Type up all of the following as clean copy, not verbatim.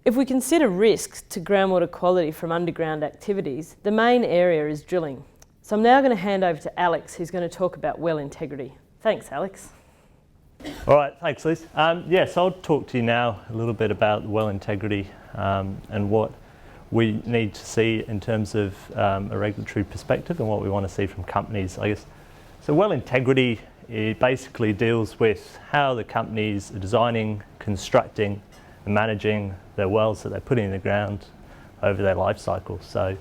If we consider risks to groundwater quality from underground activities, the main area is drilling. So I'm now going to hand over to Alex, who's going to talk about well integrity. Thanks, Alex. All right, thanks, Liz. Yes, I'll talk to you now a little bit about well integrity and what we need to see in terms of a regulatory perspective and what we want to see from companies, I guess. So well integrity, it basically deals with how the companies are designing, constructing and managing their wells that they're putting in the ground over their life cycle. So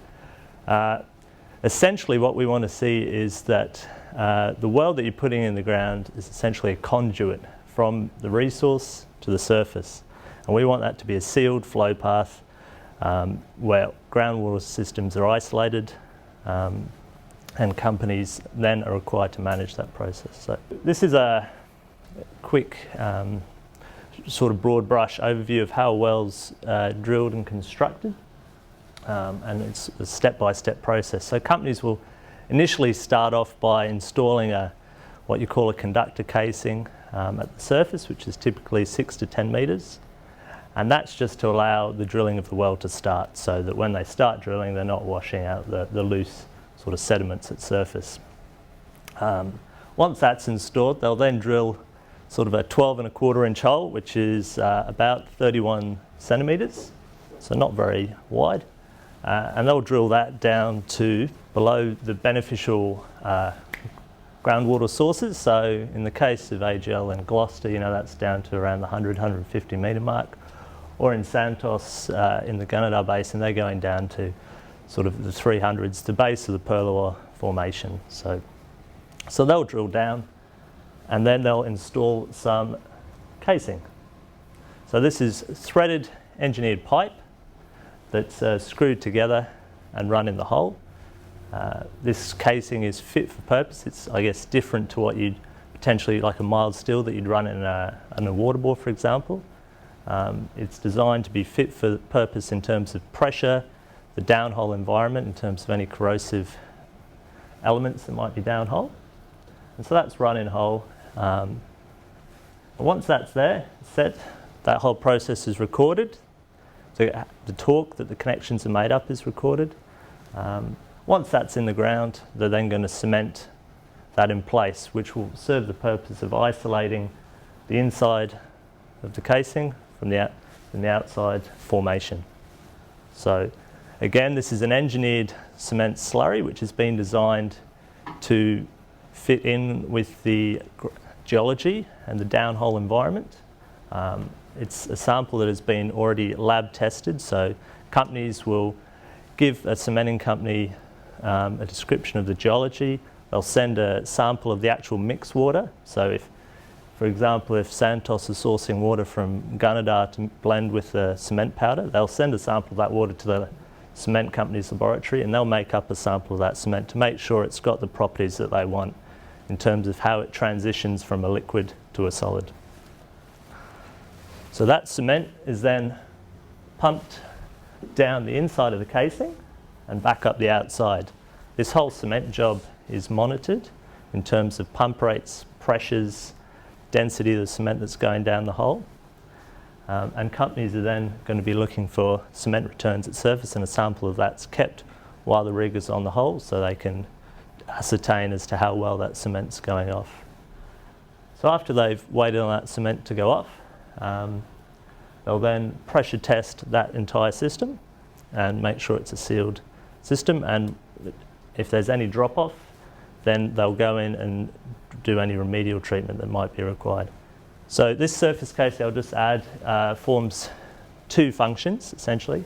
essentially what we want to see is that the well that you're putting in the ground is essentially a conduit from the resource to the surface. And we want that to be a sealed flow path where groundwater systems are isolated and companies then are required to manage that process. So this is a quick sort of broad brush overview of how wells drilled and constructed. And it's a step-by-step process. So companies will initially start off by installing what you call a conductor casing at the surface, which is typically 6 to 10 metres. And that's just to allow the drilling of the well to start, so that when they start drilling, they're not washing out the loose sort of sediments at surface. Once that's installed, they'll then drill sort of a 12.25 inch hole, which is about 31 centimetres, so not very wide. And they'll drill that down to below the beneficial groundwater sources. So in the case of AGL and Gloucester, that's down to around the 100-150 metre mark. Or in Santos in the Gunnedah Basin, they're going down to sort of the 300s, the base of the Perlour Formation. So they'll drill down and then they'll install some casing. So this is threaded engineered pipe that's screwed together and run in the hole. This casing is fit for purpose. It's, I guess, different to what you'd potentially, like a mild steel that you'd run in a water bore, for example. It's designed to be fit for purpose in terms of pressure, the downhole environment, in terms of any corrosive elements that might be downhole. And so that's run in hole. Once that's there, set, that whole process is recorded. So the torque that the connections are made up is recorded. Once that's in the ground, they're then going to cement that in place, which will serve the purpose of isolating the inside of the casing from the outside formation. So again, this is an engineered cement slurry which has been designed to fit in with the geology and the downhole environment. It's a sample that has been already lab tested, so companies will give a cementing company a description of the geology. They'll send a sample of the actual mix water. So if, for example, if Santos is sourcing water from Gunnedah to blend with the cement powder, they'll send a sample of that water to the cement company's laboratory and they'll make up a sample of that cement to make sure it's got the properties that they want in terms of how it transitions from a liquid to a solid. So that cement is then pumped down the inside of the casing and back up the outside. This whole cement job is monitored in terms of pump rates, pressures, density of the cement that's going down the hole. And companies are then going to be looking for cement returns at surface, and a sample of that's kept while the rig is on the hole so they can ascertain as to how well that cement's going off. So after they've waited on that cement to go off, they'll then pressure test that entire system and make sure it's a sealed system, and if there's any drop off, then they'll go in and do any remedial treatment that might be required. So this surface casing, I'll just add, forms two functions essentially.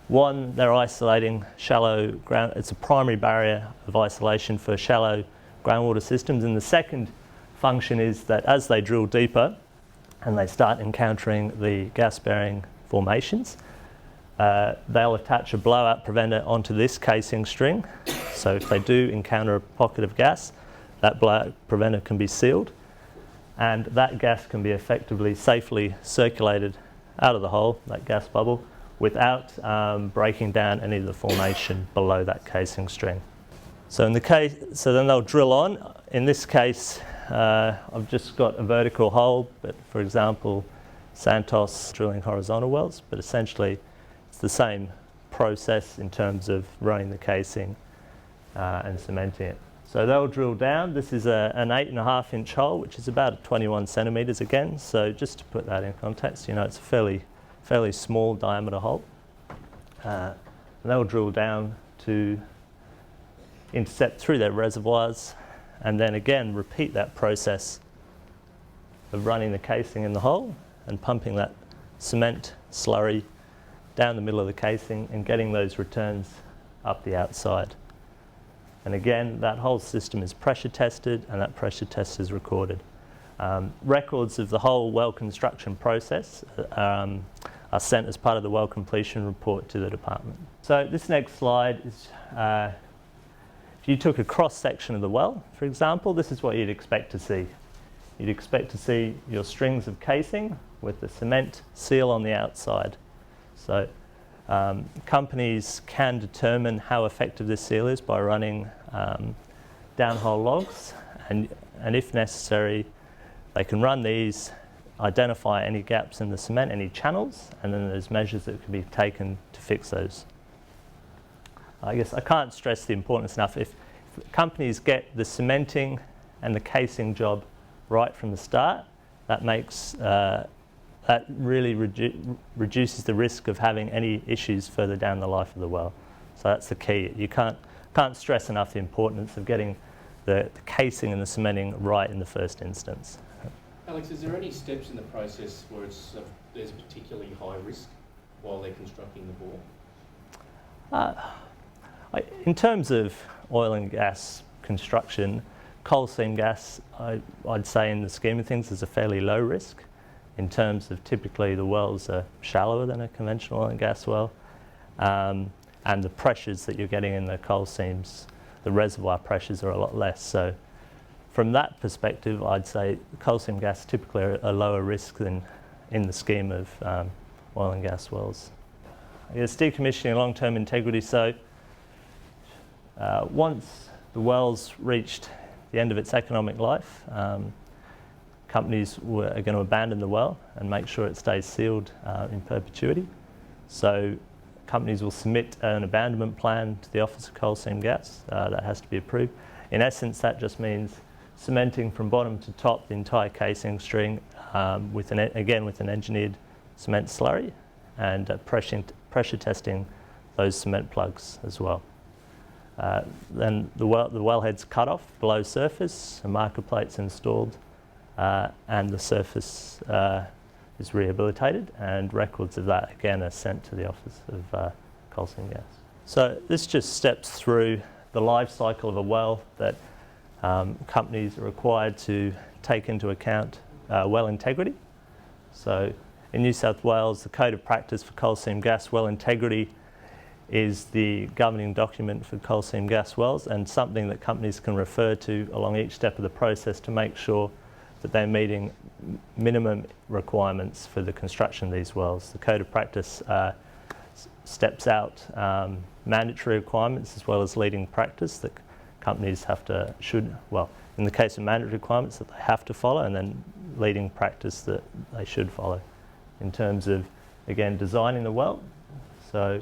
One, they're isolating shallow ground, it's a primary barrier of isolation for shallow groundwater systems, and the second function is that as they drill deeper and they start encountering the gas-bearing formations, they'll attach a blowout preventer onto this casing string. So if they do encounter a pocket of gas, that blowout preventer can be sealed, and that gas can be effectively safely circulated out of the hole, that gas bubble, without breaking down any of the formation below that casing string. So in the case, so then they'll drill on. In this case, I've just got a vertical hole, but for example, Santos drilling horizontal wells, but essentially it's the same process in terms of running the casing and cementing it. So they'll drill down. This is an 8.5 inch hole, which is about 21 centimetres again. So just to put that in context, you know, it's a fairly small diameter hole. And they'll drill down to intercept through their reservoirs, and then again repeat that process of running the casing in the hole and pumping that cement slurry down the middle of the casing and getting those returns up the outside. And again, that whole system is pressure tested, and that pressure test is recorded. Records of the whole well construction process are sent as part of the well completion report to the department. So this next slide is, if you took a cross section of the well, for example, this is what you'd expect to see. You'd expect to see your strings of casing with the cement seal on the outside. So companies can determine how effective this seal is by running downhole logs, and if necessary, they can run these, identify any gaps in the cement, any channels, and then there's measures that can be taken to fix those. I guess I can't stress the importance enough. If companies get the cementing and the casing job right from the start, that makes that really reduces the risk of having any issues further down the life of the well. So that's the key. You can't stress enough the importance of getting the casing and the cementing right in the first instance. Alex, is there any steps in the process where there's a particularly high risk while they're constructing the bore? In terms of oil and gas construction, coal seam gas, I'd say in the scheme of things is a fairly low risk. In terms of typically the wells are shallower than a conventional oil and gas well, and the pressures that you're getting in the coal seams, the reservoir pressures are a lot less. So from that perspective, I'd say coal seam gas typically are a lower risk than in the scheme of oil and gas wells. I guess decommissioning long-term integrity. So once the well's reached the end of its economic life, companies are going to abandon the well and make sure it stays sealed in perpetuity. So companies will submit an abandonment plan to the Office of Coal Seam Gas that has to be approved. In essence, that just means cementing from bottom to top the entire casing string with an engineered cement slurry, and pressure testing those cement plugs as well. Then the wellhead's cut off below surface, a marker plate's installed, and the surface is rehabilitated, and records of that again are sent to the Office of Coal Seam Gas. So this just steps through the life cycle of a well that companies are required to take into account well integrity. So in New South Wales, the Code of Practice for Coal Seam Gas well integrity is the governing document for coal seam gas wells, and something that companies can refer to along each step of the process to make sure that they're meeting minimum requirements for the construction of these wells. The Code of Practice steps out mandatory requirements as well as leading practice that companies in the case of mandatory requirements that they have to follow, and then leading practice that they should follow in terms of, again, designing the well. So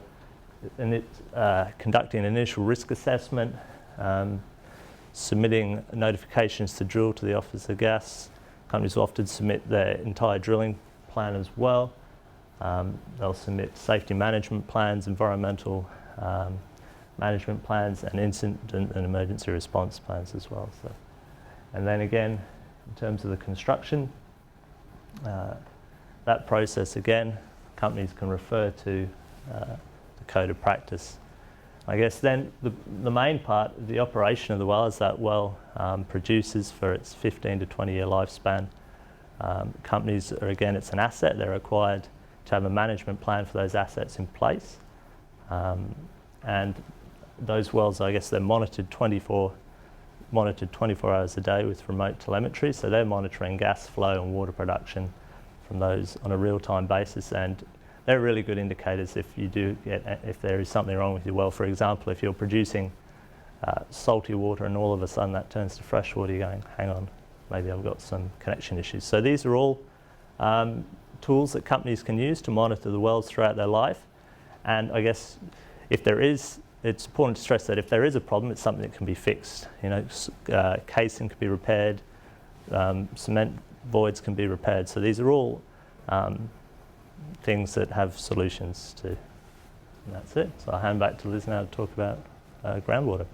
conducting an initial risk assessment, submitting notifications to drill to the Office of Gas. Companies will often submit their entire drilling plan as well. They'll submit safety management plans, environmental management plans, and incident and emergency response plans as well. So, and then again, in terms of the construction, that process again, companies can refer to the Code of Practice. I guess then the main part of the operation of the well is that well produces for its 15 to 20 year lifespan. Companies are, again, it's an asset, they're required to have a management plan for those assets in place. And those wells, I guess, they're monitored 24 hours a day with remote telemetry, so they're monitoring gas flow and water production from those on a real-time basis, and they're really good indicators if there is something wrong with your well. For example, if you're producing salty water and all of a sudden that turns to fresh water, you're going, hang on, maybe I've got some connection issues. So these are all tools that companies can use to monitor the wells throughout their life. And I guess if there is, it's important to stress that if there is a problem, it's something that can be fixed. You know, casing can be repaired, cement voids can be repaired. So these are all things that have solutions to. And that's it. So I'll hand back to Liz now to talk about groundwater.